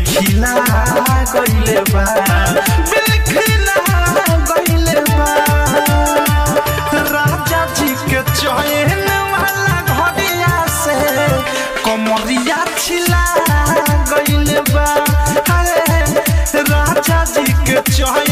खिला गइले बा खिला गइले बा राजा जी के चैन वाला घड़िया से कमरिया छिला गइले बा राजा जी के चैन